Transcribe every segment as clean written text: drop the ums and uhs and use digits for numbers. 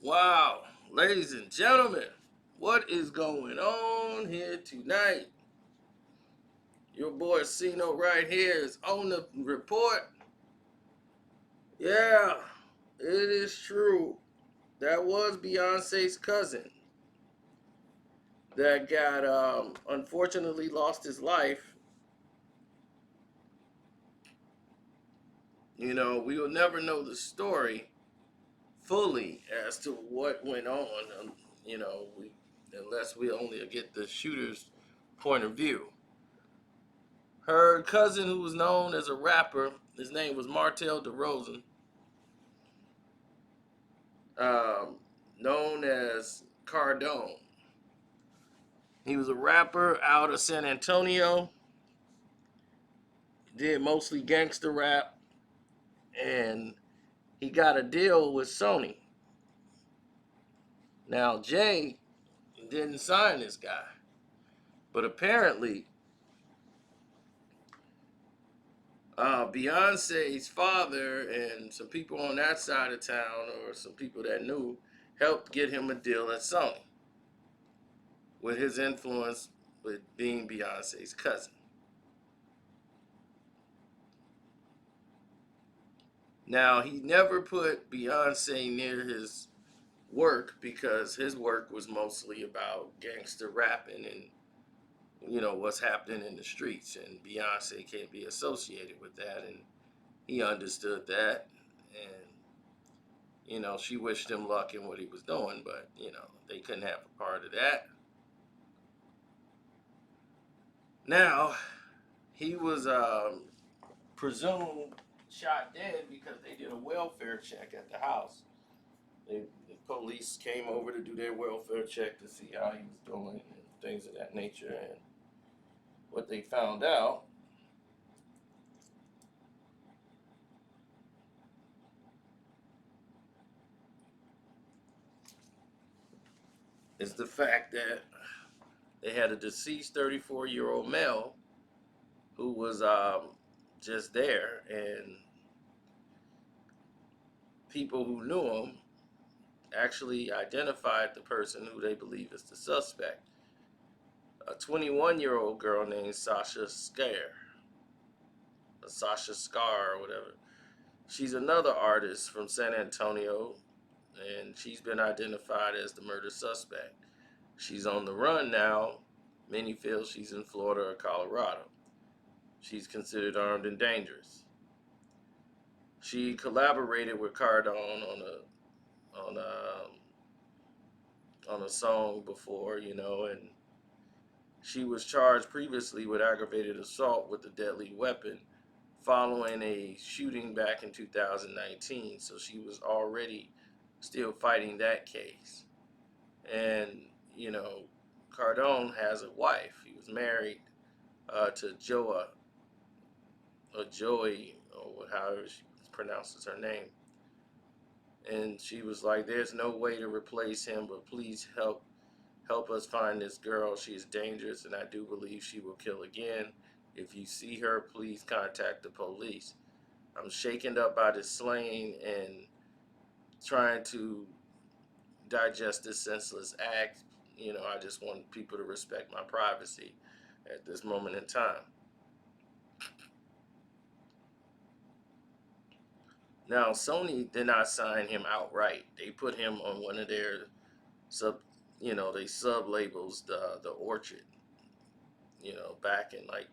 Wow, ladies and gentlemen, what is going on here tonight? Your boy Cino right here is on the report. Yeah, it is true. That was Beyonce's cousin that got unfortunately lost his life. We will never know the story fully as to what went on. You know, we unless we only get the shooter's point of view. Her cousin, who was known as a rapper, his name was Martell DeRozan, um, known as Cardone. He was a rapper out of San Antonio, did mostly gangster rap, and he got a deal with Sony. Now, Jay didn't sign this guy, but apparently, Beyonce's father and some people on that side of town, or some people that knew, helped get him a deal at Sony with his influence with being Beyonce's cousin. Now, he never put Beyonce near his work because his work was mostly about gangster rapping and what's happening in the streets, and Beyonce can't be associated with that, and he understood that, and she wished him luck in what he was doing, but they couldn't have a part of that. Now, he was presumed shot dead because they did a welfare check at the house. The police came over to do their welfare check to see how he was doing and things of that nature. And what they found out is the fact that they had a deceased 34-year-old male who was just there, and people who knew him actually identified the person who they believe is the suspect. A 21-year-old girl named Sasha Scar or whatever. She's another artist from San Antonio, and she's been identified as the murder suspect. She's on the run now. Many feel she's in Florida or Colorado. She's considered armed and dangerous. She collaborated with Cardone on a on a song before, and she was charged previously with aggravated assault with a deadly weapon following a shooting back in 2019. So she was already still fighting that case. And, Cardone has a wife. He was married to Joa, or Joey, or however she pronounces her name. And she was like, "There's no way to replace him, but please help us find this girl. She is dangerous, and I do believe she will kill again. If you see her, please contact the police. I'm shaken up by this slaying and trying to digest this senseless act. I just want people to respect my privacy at this moment in time." Now, Sony did not sign him outright. They put him on one of their sub, they sub labels, the Orchard, back in like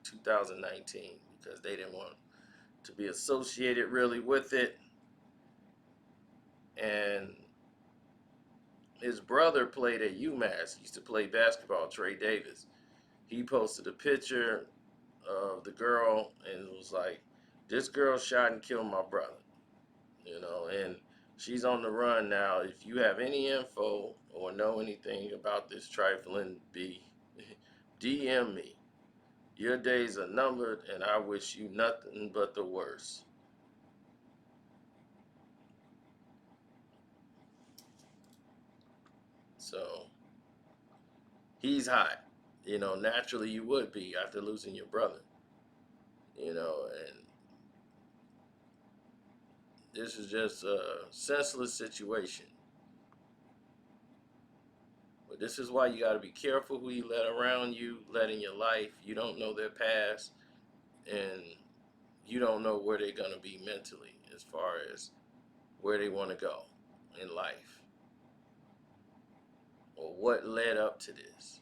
2019, because they didn't want to be associated really with it. And his brother played at UMass. He used to play basketball, Trey Davis. He posted a picture of the girl and was like, "This girl shot and killed my brother." And she's on the run now. If you have any info or know anything about this trifling B, DM me. Your days are numbered, and I wish you nothing but the worst. So he's hot. Naturally you would be after losing your brother. And this is just a senseless situation. But this is why you got to be careful who you let around you, let in your life. You don't know their past, and you don't know where they're going to be mentally as far as where they want to go in life or what led up to this.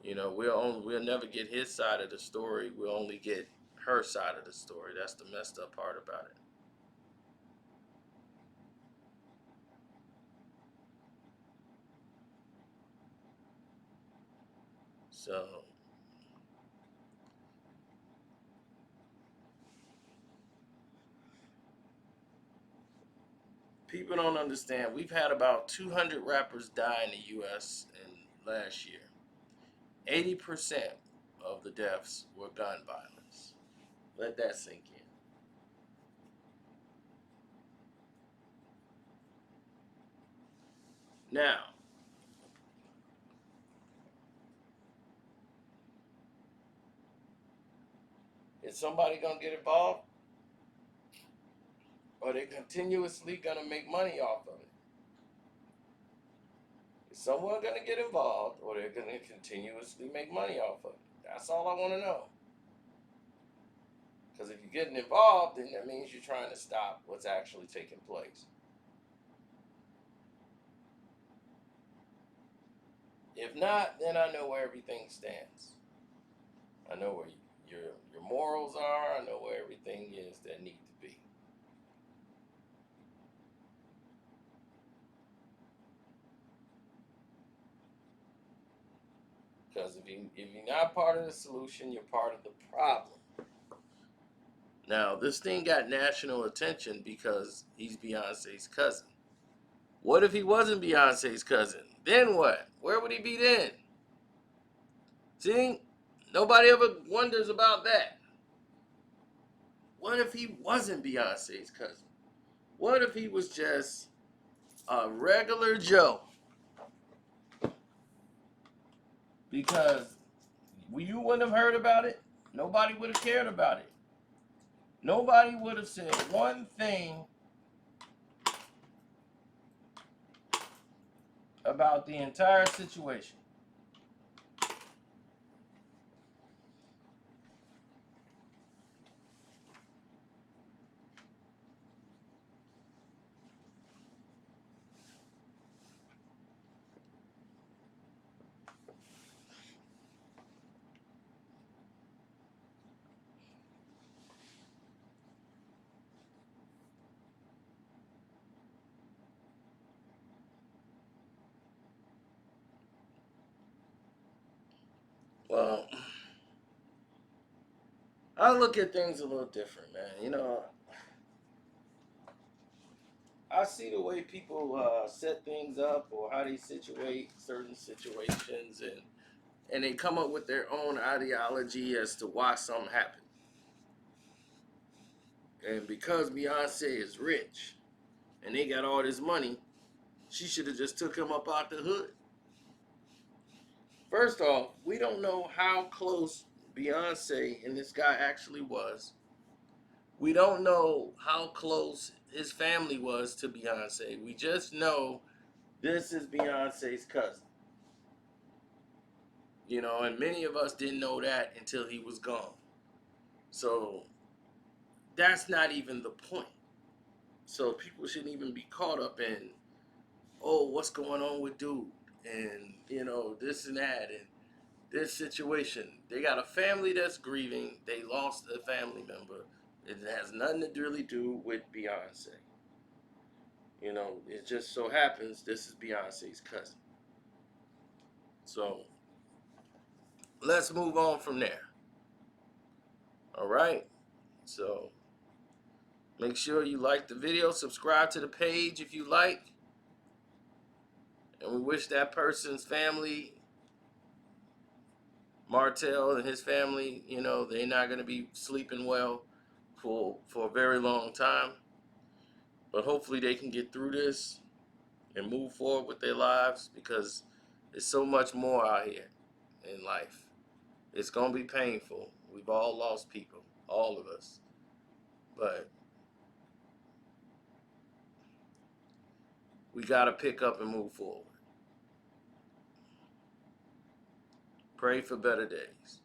You know, we'll never get his side of the story. We'll only get her side of the story. That's the messed up part about it. So people don't understand. We've had about 200 rappers die in the U.S. in last year. 80% of the deaths were gun violence. Let that sink in. Now, is somebody gonna get involved, or they continuously gonna make money off of it? Is someone gonna get involved, or they're gonna continuously make money off of it? That's all I want to know. Because if you're getting involved, then that means you're trying to stop what's actually taking place. If not, then I know where everything stands. I know where your morals are. I know where everything is that need to be. Because if you're not part of the solution, you're part of the problem. Now, this thing got national attention because he's Beyonce's cousin. What if he wasn't Beyonce's cousin? Then what? Where would he be then? See, nobody ever wonders about that. What if he wasn't Beyonce's cousin? What if he was just a regular Joe? Because you wouldn't have heard about it. Nobody would have cared about it. Nobody would have said one thing about the entire situation. Well, I look at things a little different, man. You know, I see the way people set things up or how they situate certain situations, and they come up with their own ideology as to why something happened. And because Beyonce is rich and they got all this money, she should have just took him up out the hood. First off, we don't know how close Beyonce and this guy actually was. We don't know how close his family was to Beyonce. We just know this is Beyonce's cousin. You know, and many of us didn't know that until he was gone. So that's not even the point. So people shouldn't even be caught up in, oh, what's going on with dude, and you know this and that, and this situation. They got a family that's grieving. They lost a family member. It has nothing to really do with Beyonce. You know, it just so happens this is Beyonce's cousin. So let's move on from there. All right. So make sure you like the video, subscribe to the page if you like. And we wish that person's family, Martell and his family, you know, they're not going to be sleeping well for a very long time. But hopefully they can get through this and move forward with their lives, because there's so much more out here in life. It's going to be painful. We've all lost people, all of us. But we got to pick up and move forward. Pray for better days.